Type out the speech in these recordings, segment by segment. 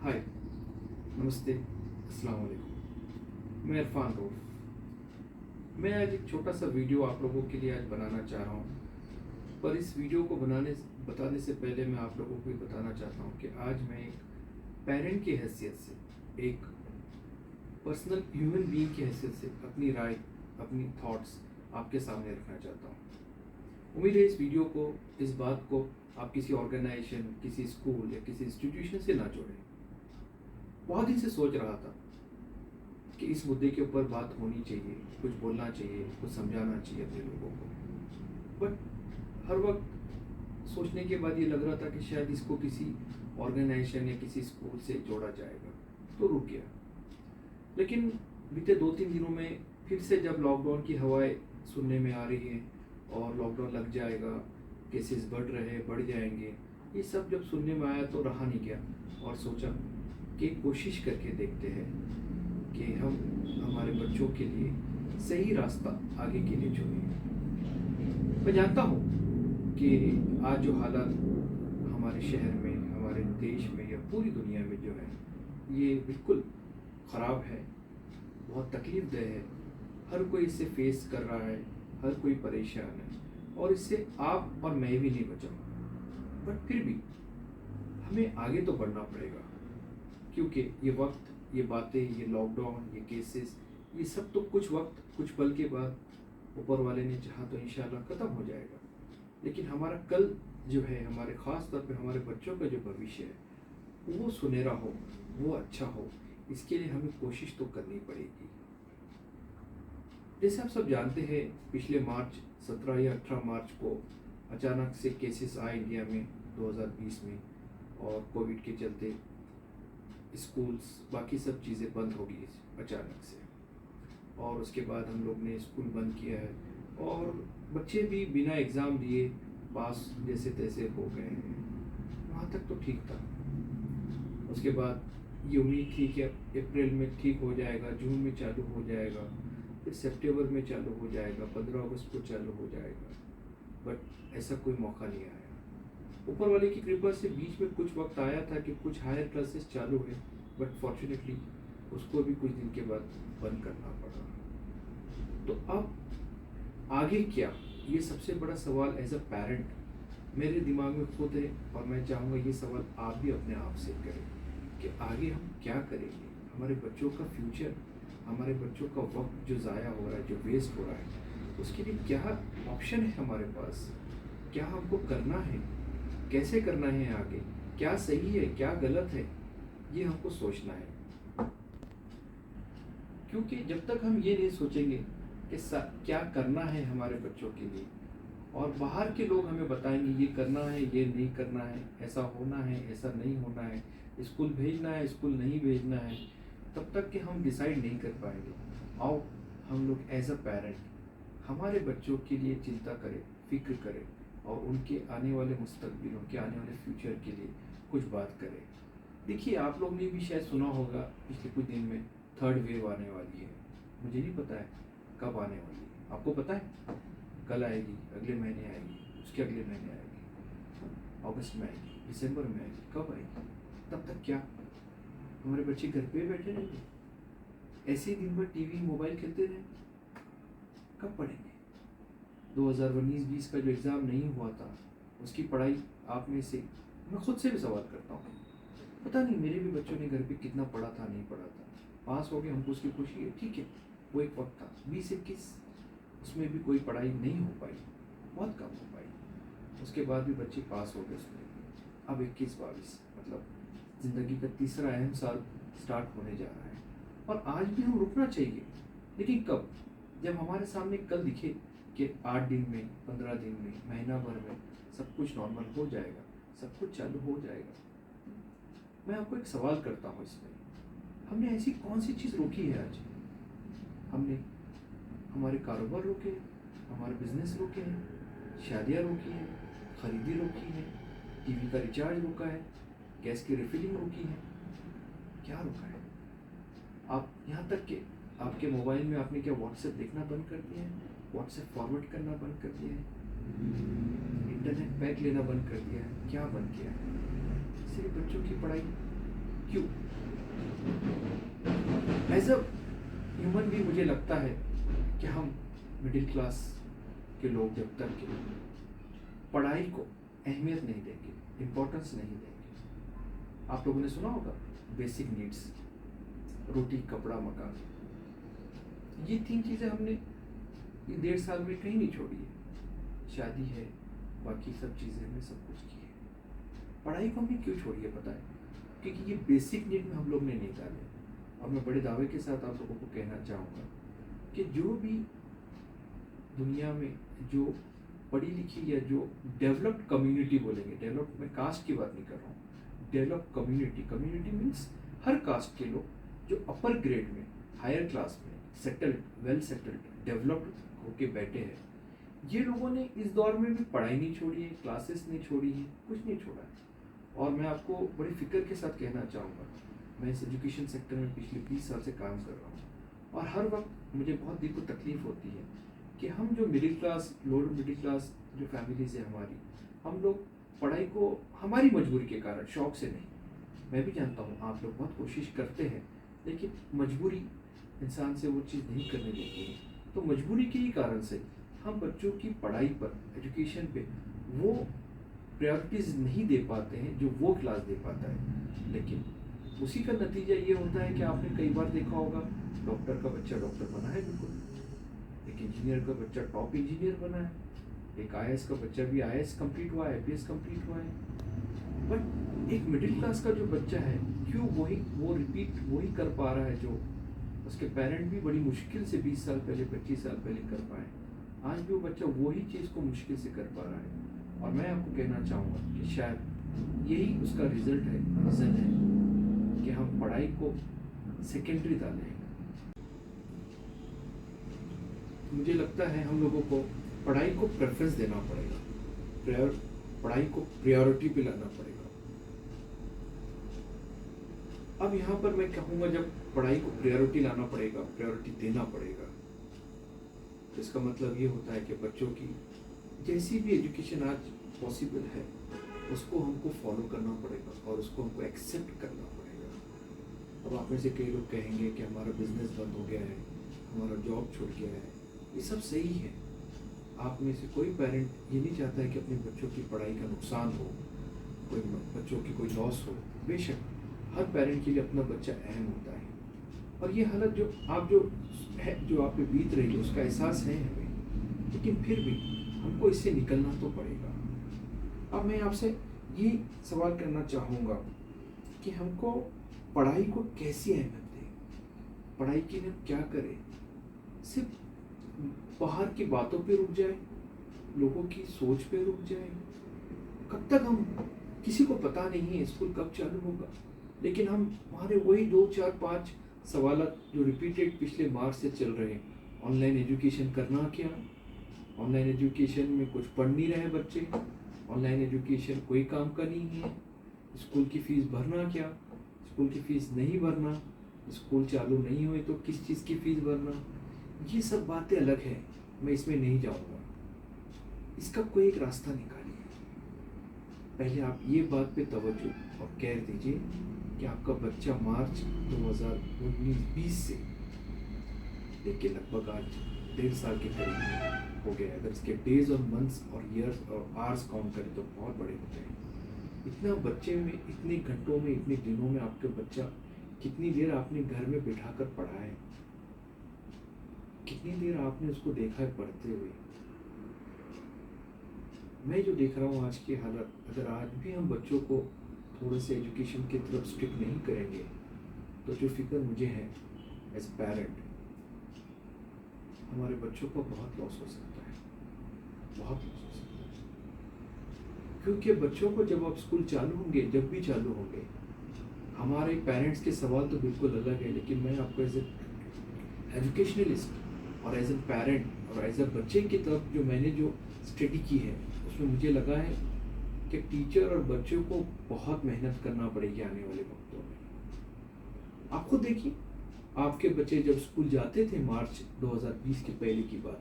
हाय, नमस्ते, अस्सलाम वालेकुम। मैं इरफान रऊफ़। मैं आज एक छोटा सा वीडियो आप लोगों के लिए आज बनाना चाह रहा हूँ। पर इस वीडियो को बताने से पहले मैं आप लोगों को ये बताना चाहता हूँ कि आज मैं एक पेरेंट की हैसियत से, एक पर्सनल ह्यूमन बीइंग की हैसियत से अपनी राय, अपनी थॉट्स आपके सामने रखना चाहता हूँ। उम्मीद है इस वीडियो को, इस बात को आप किसी ऑर्गेनाइजेशन, किसी स्कूल या किसी इंस्टीट्यूशन से ना जोड़ें। बहुत दिन से सोच रहा था कि इस मुद्दे के ऊपर बात होनी चाहिए, कुछ बोलना चाहिए, कुछ समझाना चाहिए अपने लोगों को। बट हर वक्त सोचने के बाद ये लग रहा था कि शायद इसको किसी ऑर्गेनाइजेशन या किसी स्कूल से जोड़ा जाएगा, तो रुक गया। लेकिन बीते 2-3 दिनों में फिर से जब लॉकडाउन की हवाएं सुनने में आ रही हैं और लॉकडाउन लग जाएगा, केसेस बढ़ जाएंगे, ये सब जब सुनने में आया तो रहा नहीं गया और सोचा कि कोशिश करके देखते हैं कि हम हमारे बच्चों के लिए सही रास्ता आगे के लिए चुनें। मैं जानता हूँ कि आज जो हालात हमारे शहर में, हमारे देश में या पूरी दुनिया में जो है, ये बिल्कुल ख़राब है, बहुत तकलीफ़देह है। हर कोई इससे फेस कर रहा है, हर कोई परेशान है और इससे आप और मैं भी नहीं बचा। बट फिर भी हमें आगे तो बढ़ना पड़ेगा, क्योंकि ये वक्त, ये बातें, ये लॉकडाउन, ये केसेस, ये सब तो कुछ वक्त, कुछ पल के बाद ऊपर वाले ने चाहा तो इंशाल्लाह ख़त्म हो जाएगा। लेकिन हमारा कल जो है, हमारे ख़ास तौर पे हमारे बच्चों का जो भविष्य है, वो सुनहरा हो, वो अच्छा हो, इसके लिए हमें कोशिश तो करनी पड़ेगी। जैसे आप सब जानते हैं, पिछले मार्च 17 या 18 मार्च को अचानक से केसेस आए इंडिया में 2020 में, और कोविड के चलते स्कूल्स, बाकी सब चीज़ें बंद हो गई अचानक से। और उसके बाद हम लोग ने स्कूल बंद किया है और बच्चे भी बिना एग्ज़ाम दिए पास जैसे तैसे हो गए हैं। वहाँ तक तो ठीक था। उसके बाद ये उम्मीद थी कि अब अप्रैल में ठीक हो जाएगा, जून में चालू हो जाएगा, फिर सितंबर में चालू हो जाएगा, 15 अगस्त को चालू हो जाएगा। बट ऐसा कोई मौका नहीं आया। ऊपर वाले की कृपा से बीच में कुछ वक्त आया था कि कुछ हायर क्लासेस चालू है, बट फॉर्चुनेटली उसको भी कुछ दिन के बाद बंद करना पड़ा। तो अब आगे क्या, ये सबसे बड़ा सवाल एज अ पेरेंट मेरे दिमाग में खुद है और मैं चाहूँगा ये सवाल आप भी अपने आप से करें कि आगे हम क्या करेंगे। हमारे बच्चों का फ्यूचर, हमारे बच्चों का वक्त जो ज़ाया हो रहा है, जो वेस्ट हो रहा है, उसके लिए क्या ऑप्शन है हमारे पास, क्या हमको करना है, कैसे करना है, आगे क्या सही है, क्या गलत है, ये हमको सोचना है। क्योंकि जब तक हम ये नहीं सोचेंगे कि क्या करना है हमारे बच्चों के लिए, और बाहर के लोग हमें बताएंगे ये करना है, ये नहीं करना है, ऐसा होना है, ऐसा नहीं होना है, स्कूल भेजना है, स्कूल नहीं भेजना है, तब तक कि हम डिसाइड नहीं कर पाएंगे। आओ हम लोग एज अ पेरेंट हमारे बच्चों के लिए चिंता करें, फिक्र करें और उनके आने वाले मुस्तकबिल, उनके आने वाले फ्यूचर के लिए कुछ बात करें। देखिए, आप लोग ने भी शायद सुना होगा पिछले कुछ दिन में थर्ड वेव आने वाली है। मुझे नहीं पता है कब आने वाली है, आपको पता है? कल आएगी, अगले महीने आएगी, उसके अगले महीने आएगी, अगस्त में आएगी, दिसंबर में आएगी, कब आएगी? तब तक क्या हमारे बच्चे घर पे बैठे रहेंगे, ऐसे ही दिन भर टीवी मोबाइल खेलते रहेंगे? कब पढ़ेंगे? 2019-20 का जो एग्ज़ाम नहीं हुआ था, उसकी पढ़ाई आप में से, मैं खुद से भी सवाल करता हूँ, पता नहीं मेरे भी बच्चों ने घर पे कितना पढ़ा था, नहीं पढ़ा था। पास हो गए, हमको उसकी खुशी है, ठीक है। वो एक वक्त था 20-21, उसमें भी कोई पढ़ाई नहीं हो पाई, बहुत कम हो पाई। उसके बाद भी बच्चे पास हो गए उसमें। अब 21-22 मतलब ज़िंदगी का तीसरा अहम साल स्टार्ट होने जा रहा है, और आज भी हम रुकना चाहिए। लेकिन कब? जब हमारे सामने कल दिखे कि 8 दिन में, 15 दिन में, महीना भर में सब कुछ नॉर्मल हो जाएगा, सब कुछ चालू हो जाएगा। मैं आपको एक सवाल करता हूँ, इसमें हमने ऐसी कौन सी चीज़ रोकी है आज? हमने हमारे कारोबार रोके हैं, हमारे बिजनेस रोके हैं, शादियाँ रोकी हैं, खरीदी रोकी है, टीवी का रिचार्ज रोका है, गैस की रिफिलिंग रोकी है, क्या रोका है? आप यहाँ तक कि आपके मोबाइल में आपने क्या व्हाट्सएप देखना बंद कर दिया है, व्हाट्सएप फॉरवर्ड करना बंद कर दिया है, इंटरनेट पैक लेना बंद कर दिया है, क्या बंद किया है? सिर्फ बच्चों की पढ़ाई क्यों? एज अ ह्यूमन भी मुझे लगता है कि हम मिडिल क्लास के लोग जब तक के पढ़ाई को अहमियत नहीं देंगे, इम्पोर्टेंस नहीं देंगे। आप लोगों ने सुना होगा बेसिक नीड्स, रोटी कपड़ा मकान, ये 3 चीज़ें हमने ये 1.5 साल में कहीं नहीं छोड़ी है। शादी है, बाकी सब चीज़ें हमने सब कुछ की है। पढ़ाई को हमने क्यों छोड़ी है पता है? क्योंकि ये बेसिक नीड में हम लोग ने निकाले। और मैं बड़े दावे के साथ आप लोगों को कहना चाहूँगा कि जो भी दुनिया में जो पढ़ी लिखी या जो डेवलप्ड कम्युनिटी बोलेंगे, डेवलप्ड मैं कास्ट की बात नहीं कर रहा हूँ, डेवलप्ड कम्युनिटी, कम्युनिटी मीन्स हर कास्ट के लोग जो अपर ग्रेड में, हायर क्लास में सेटल्ड, वेल सेटल्ड, डेवलप्ड होके बैठे हैं, ये लोगों ने इस दौर में भी पढ़ाई नहीं छोड़ी है, क्लासेस नहीं छोड़ी है, कुछ नहीं छोड़ा है। और मैं आपको बड़ी फिक्र के साथ कहना चाहूँगा, मैं इस एजुकेशन सेक्टर में पिछले 20 साल से काम कर रहा हूँ और हर वक्त मुझे बहुत दिल को तकलीफ़ होती है कि हम जो middle class, lower middle class जो फैमिलीज है हमारी, हम लोग पढ़ाई को हमारी मजबूरी के कारण, शौक से नहीं, मैं भी जानता हूँ आप लोग बहुत कोशिश करते हैं, लेकिन मजबूरी इंसान से वो चीज़ नहीं करने देती है। तो मजबूरी के ही कारण से हम बच्चों की पढ़ाई पर, एजुकेशन पे वो प्रायोरिटीज़ नहीं दे पाते हैं जो वो क्लास दे पाता है। लेकिन उसी का नतीजा ये होता है कि आपने कई बार देखा होगा, डॉक्टर का बच्चा डॉक्टर बना है बिल्कुल, एक इंजीनियर का बच्चा टॉप इंजीनियर बना है, एक आईएएस का बच्चा भी आईएएस कंप्लीट हुआ है, आईपीएस कंप्लीट हुआ है। बट एक मिडिल क्लास का जो बच्चा है, क्यों वो रिपीट वही कर पा रहा है जो उसके पेरेंट भी बड़ी मुश्किल से 20 साल पहले, 25 साल पहले कर पाए। आज भी वो बच्चा वही चीज़ को मुश्किल से कर पा रहा है। और मैं आपको कहना चाहूँगा कि शायद यही उसका रिजल्ट है, रीज़न है कि हम पढ़ाई को सेकेंडरी डालें। मुझे लगता है हम लोगों को पढ़ाई को प्रेफरेंस देना पड़ेगा, पढ़ाई को प्रायोरिटी पे लाना पड़ेगा। अब यहाँ पर मैं कहूँगा जब पढ़ाई को प्रायोरिटी लाना पड़ेगा, प्रायोरिटी देना पड़ेगा, तो इसका मतलब ये होता है कि बच्चों की जैसी भी एजुकेशन आज पॉसिबल है उसको हमको फॉलो करना पड़ेगा और उसको हमको एक्सेप्ट करना पड़ेगा। अब आप में से कई लोग कहेंगे कि हमारा बिजनेस बंद हो गया है, हमारा जॉब छूट गया है, ये सब सही है। आप में से कोई पेरेंट ये नहीं चाहता है कि अपने बच्चों की पढ़ाई का नुकसान हो, कोई बच्चों की कोई लॉस हो। बेशक हर पेरेंट के लिए अपना बच्चा अहम होता है और ये हालत जो आप पे बीत रही है उसका एहसास है हमें, लेकिन फिर भी हमको इससे निकलना तो पड़ेगा। अब मैं आपसे ये सवाल करना चाहूँगा कि हमको पढ़ाई को कैसी अहमियत दें, पढ़ाई के लिए क्या करें? सिर्फ बाहर की बातों पे रुक जाए, लोगों की सोच पे रुक जाए? कब तक हम, किसी को पता नहीं है स्कूल कब चालू होगा, लेकिन हम हमारे वही 2, 4, 5 सवाल जो रिपीटेड पिछले मार्च से चल रहे हैं। ऑनलाइन एजुकेशन करना क्या? ऑनलाइन एजुकेशन में कुछ पढ़ नहीं रहे बच्चे, ऑनलाइन एजुकेशन कोई काम का नहीं है। स्कूल की फ़ीस भरना क्या? स्कूल की फ़ीस नहीं भरना, स्कूल चालू नहीं हुए तो किस चीज़ की फ़ीस भरना? ये सब बातें अलग हैं, मैं इसमें नहीं जाऊँगा। इसका कोई एक रास्ता निकालिए। पहले आप ये बात पे तवज्जो और कह दीजिए कि आपका बच्चा मार्च 2019-20 से लेके लगभग आज 1.5 साल के करीब हो गया। अगर इसके डेज और मंथ्स और ईयर्स और आवर्स काउंट करें तो बहुत बड़े होते हैं। इतना बच्चे में, इतने घंटों में, इतने दिनों में आपके बच्चा कितनी देर आपने घर में बिठा कर पढ़ा है, कितनी देर आपने उसको देखा है पढ़ते हुए? मैं जो देख रहा हूँ आज की हालत, अगर आज भी हम बच्चों को थोड़े से एजुकेशन की तरफ स्टिक नहीं करेंगे तो जो फिक्र मुझे है एज पेरेंट, हमारे बच्चों को बहुत लॉस हो सकता है, बहुत लॉस हो सकता है। क्योंकि बच्चों को जब अब स्कूल चालू होंगे, जब भी चालू होंगे, हमारे पेरेंट्स के सवाल तो बिल्कुल अलग है, लेकिन मैं आपको एज ए एजुकेशनलिस्ट और एज ए पेरेंट और एज ए बच्चे की तरफ जो मैंने जो स्टडी की है उसमें मुझे लगा है कि टीचर और बच्चों को बहुत मेहनत करना पड़ेगी आने वाले वक्तों में। आप खुद देखिए, आपके बच्चे जब स्कूल जाते थे मार्च 2020 के पहले की बात,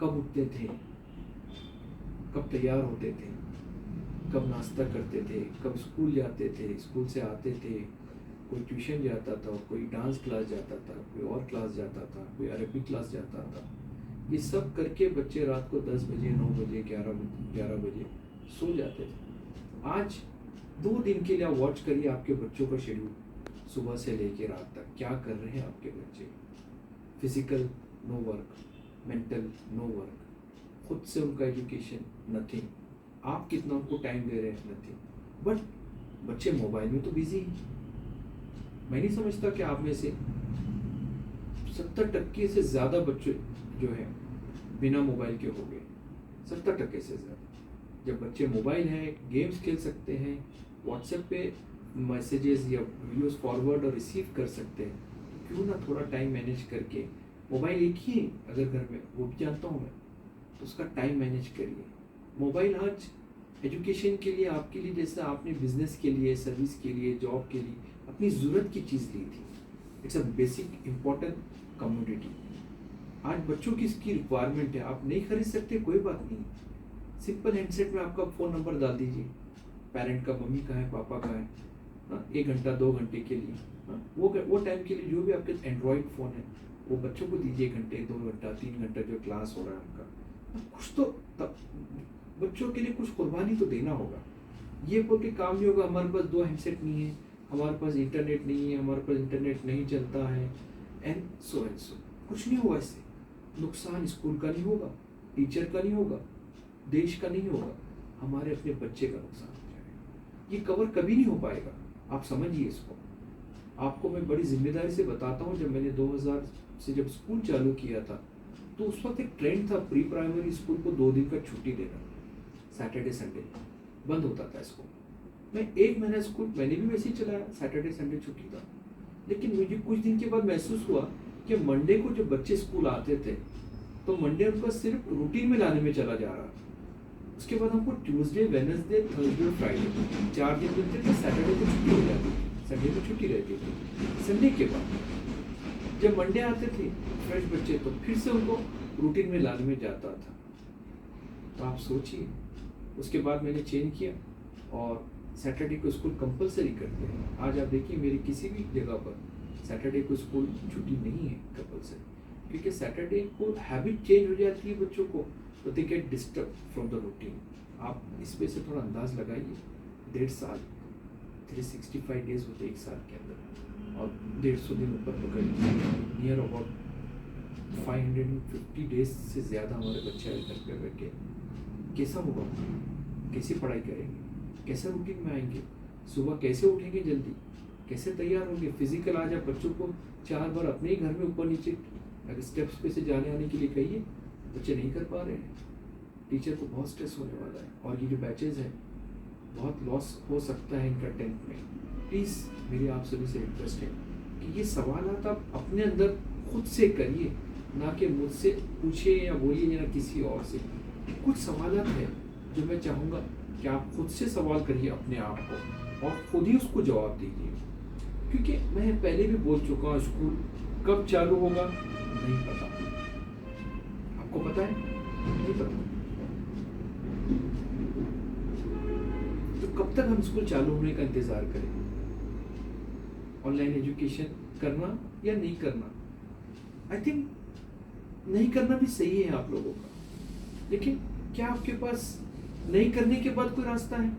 कब उठते थे, कब तैयार होते थे, कब नाश्ता करते थे, कब स्कूल जाते थे, स्कूल से आते थे, कोई ट्यूशन जाता था, कोई डांस क्लास जाता था, कोई और क्लास जाता था, कोई अरबी क्लास जाता था। ये सब करके बच्चे रात को 10 बजे, 9 बजे, 11 बजे सो जाते थे। आज 2 दिन के लिए आप वॉच करिए आपके बच्चों का शेड्यूल, सुबह से लेकर रात तक क्या कर रहे हैं आपके बच्चे। Physical no work, mental no work, खुद से उनका एजुकेशन नथिंग, आप कितना उनको टाइम दे रहे हैं नथिंग। बट बच्चे मोबाइल में तो बिजी हैं। मैं नहीं समझता कि आप में से 70% से ज़्यादा बच्चे जो है बिना मोबाइल के हो गए, 70% से ज़्यादा। जब बच्चे मोबाइल है, गेम्स खेल सकते हैं, व्हाट्सएप पे मैसेजेस या वीडियोस फॉरवर्ड और रिसीव कर सकते हैं, तो क्यों ना थोड़ा टाइम मैनेज करके, मोबाइल एक ही है अगर घर में, वो भी जानता हूँ मैं, तो उसका टाइम मैनेज करिए। मोबाइल आज एजुकेशन के लिए आपके लिए, जैसे आपने बिजनेस के लिए, सर्विस के लिए, जॉब के लिए अपनी ज़रूरत की चीज़ ली थी, it's a basic important commodity. आज बच्चों की इसकी रिक्वायरमेंट है, आप नहीं खरीद सकते कोई बात नहीं, सिंपल हैंडसेट में आपका फ़ोन नंबर डाल दीजिए, पेरेंट का, मम्मी का है, पापा का है, 1 घंटा 2 घंटे के लिए, वो टाइम के लिए जो भी आपके एंड्रॉयड फ़ोन है वो बच्चों को दीजिए, 1 घंटे 2 घंटा 3 घंटा जो क्लास हो रहा है उनका, कुछ तो तब बच्चों के लिए कुछ कुर्बानी तो देना होगा। ये बोल के काम नहीं होगा हमारे पास 2 हैंडसेट नहीं है, हमारे पास इंटरनेट नहीं है, हमारे पास इंटरनेट नहीं चलता है, एंड सो कुछ नहीं होगा। इससे नुकसान स्कूल का नहीं होगा, टीचर का नहीं होगा, देश का नहीं होगा, हमारे अपने बच्चे का नुकसान हो जाएगा। ये कवर कभी नहीं हो पाएगा, आप समझिए इसको। आपको मैं बड़ी जिम्मेदारी से बताता हूँ, जब मैंने 2000 से जब स्कूल चालू किया था, तो उस वक्त एक ट्रेंड था प्री प्राइमरी स्कूल को 2 दिन का छुट्टी देना, सैटरडे संडे बंद होता था स्कूल। मैं 1 महीना स्कूल मैंने भी वैसे ही चलाया, सैटरडे संडे छुट्टी था। लेकिन मुझे कुछ दिन के बाद महसूस हुआ कि मंडे को जब बच्चे स्कूल आते थे तो मंडे उनको सिर्फ रूटीन में लाने में चला जा रहा। उसके बाद हमको ट्यूसडे, वेडनेसडे, थर्सडे और फ्राइडे 4 दिन मिलते थे, सैटरडे को छुट्टी हो जाती थी, संडे को छुट्टी रहती थी। संडे के बाद जब मंडे आते थे फ्रेश बच्चे, तो फिर से उनको रूटीन में लाने में जाता था। तो आप सोचिए, उसके बाद मैंने चेंज किया और सैटरडे को स्कूल कंपलसरी करते हैं। आज आप देखिए मेरी किसी भी जगह पर सैटरडे को स्कूल छुट्टी नहीं है कंपलसरी, क्योंकि सैटरडे को हैबिट चेंज हो जाती है बच्चों को, तो they get disturb from the routine. आप इस पे से थोड़ा अंदाज लगाइए, 1.5 साल 365 डेज होते 1 साल के अंदर, और 150 दिन ऊपर पकड़िए, नियर अबाउट 550 डेज से ज़्यादा हमारे बच्चे आए घर पे बैठ के। कैसा होगा, कैसे पढ़ाई करेंगे, कैसे रूटीन में आएंगे, सुबह कैसे उठेंगे जल्दी, कैसे तैयार होंगे। फिजिकल आज आप बच्चों को 4 बार अपने ही घर में ऊपर नीचे अगर स्टेप्स पे से जाने आने के लिए कहिए, बच्चे नहीं कर पा रहे हैं। टीचर को बहुत स्ट्रेस होने वाला है, और ये जो बैचेज है बहुत लॉस हो सकता है इनका 10th में। प्लीज़ मेरी आप सभी से रिक्वेस्ट है कि ये सवाल आप अपने अंदर खुद से करिए, ना कि मुझसे पूछिए या बोलिए या किसी और से। कुछ सवाल है जो मैं चाहूँगा कि आप खुद से सवाल करिए अपने आप को, और खुद ही उसको जवाब दीजिए। क्योंकि मैं पहले भी बोल चुका हूँ, स्कूल कब चालू होगा नहीं पता। आपको पता है? नहीं पता। तो कब तक हम स्कूल चालू होने का इंतजार करें? ऑनलाइन एजुकेशन करना या नहीं करना? आई थिंक नहीं करना भी सही है आप लोगों का, लेकिन क्या आपके पास नहीं करने के बाद कोई रास्ता है?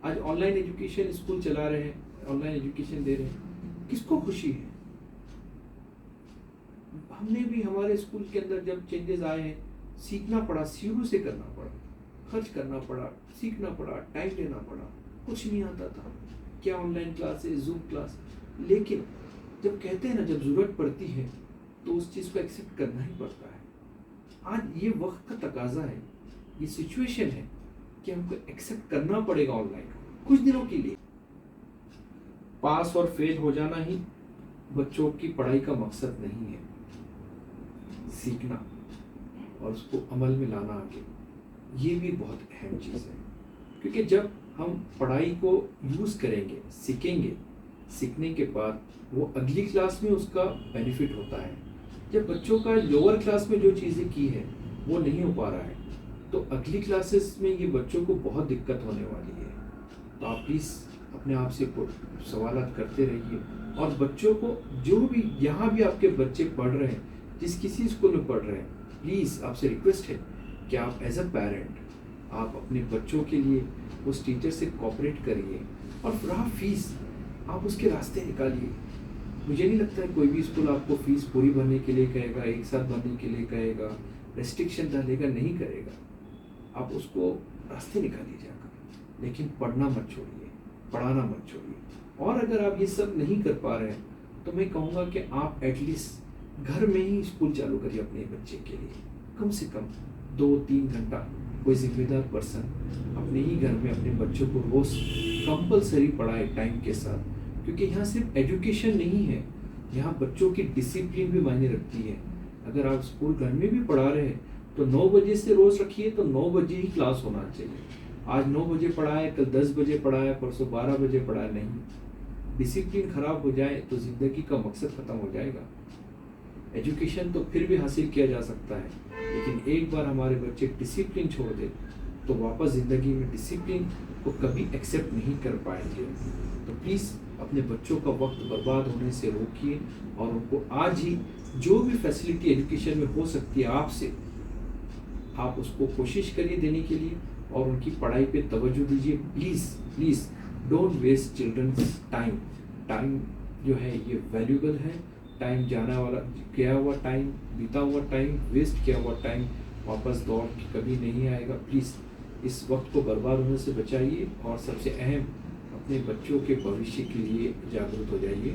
आज ऑनलाइन एजुकेशन स्कूल चला रहे हैं, ऑनलाइन एजुकेशन दे रहे हैं, किसको खुशी है? हमने भी हमारे स्कूल के अंदर जब चेंजेस आए हैं, सीखना पड़ा, शुरू से करना पड़ा, खर्च करना पड़ा, सीखना पड़ा, टाइम देना पड़ा, कुछ नहीं आता था। क्या ऑनलाइन क्लासेस, जूम क्लास, लेकिन जब कहते हैं ना, जब जरूरत पड़ती है तो उस चीज़ को एक्सेप्ट करना ही पड़ता है। आज ये वक्त का तकाजा है, ये सिचुएशन है कि हमको एक्सेप्ट करना पड़ेगा ऑनलाइन कुछ दिनों के लिए। पास और फेल हो जाना ही बच्चों की पढ़ाई का मकसद नहीं है, सीखना और उसको अमल में लाना आगे, ये भी बहुत अहम चीज़ है। क्योंकि जब हम पढ़ाई को यूज़ करेंगे, सीखेंगे, सीखने के बाद वो अगली क्लास में उसका बेनिफिट होता है। जब बच्चों का लोअर क्लास में जो चीज़ें की है वो नहीं हो पा रहा है, तो तो अगली क्लासेस में ये बच्चों को बहुत दिक्कत होने वाली है। तो आप प्लीज़ अपने आप से सवालात करते रहिए, और बच्चों को जो भी यहाँ भी आपके बच्चे पढ़ रहे हैं, जिस किसी स्कूल में पढ़ रहे हैं, प्लीज़ आपसे रिक्वेस्ट है कि आप एज अ पेरेंट आप अपने बच्चों के लिए उस टीचर से कोऑपरेट करिए, और रहा फीस, आप उसके रास्ते निकालिए। मुझे नहीं लगता है कोई भी स्कूल आपको फीस पूरी भरने के लिए कहेगा, एक साथ भरने के लिए कहेगा, रेस्ट्रिक्शन डालेगा, नहीं करेगा। आप उसको रास्ते निकालिए जाकर, लेकिन पढ़ना मत छोड़िए, पढ़ाना मत छोड़िए। और अगर आप ये सब नहीं कर पा रहे हैं तो मैं कहूँगा कि आप एटलीस्ट घर में ही स्कूल चालू करिए अपने बच्चे के लिए। कम से कम 2-3 घंटा कोई जिम्मेदार पर्सन अपने ही घर में अपने बच्चों को रोज़ कंपलसरी पढ़ाए टाइम के साथ, क्योंकि यहाँ सिर्फ एजुकेशन नहीं है, यहाँ बच्चों की डिसिप्लिन भी मायने रखती है। अगर आप स्कूल घर में भी पढ़ा रहे हैं तो 9 बजे से रोज़ रखिए, तो 9 बजे ही क्लास होना चाहिए। आज 9 बजे पढ़ाए, कल 10 बजे पढ़ाए, परसों 12 बजे पढ़ाए, नहीं। डिसिप्लिन खराब हो जाए तो ज़िंदगी का मकसद ख़त्म हो जाएगा। एजुकेशन तो फिर भी हासिल किया जा सकता है, लेकिन एक बार हमारे बच्चे डिसिप्लिन छोड़ दे तो वापस ज़िंदगी में डिसिप्लिन को कभी एक्सेप्ट नहीं कर पाएंगे। तो प्लीज़ अपने बच्चों का वक्त बर्बाद होने से रोकिए, और उनको आज ही जो भी फैसिलिटी एजुकेशन में हो सकती है आपसे, आप उसको कोशिश करिए देने के लिए, और उनकी पढ़ाई पे तवज्जो दीजिए। Please please don't waste children's time. Time जो है ये वैल्यूबल है। टाइम जाना वाला, गया हुआ टाइम, बीता हुआ टाइम, वेस्ट किया हुआ टाइम वापस दौड़ के कभी नहीं आएगा। प्लीज़ इस वक्त को बर्बाद होने से बचाइए, और सबसे अहम अपने बच्चों के भविष्य के लिए जागरूक हो जाइए।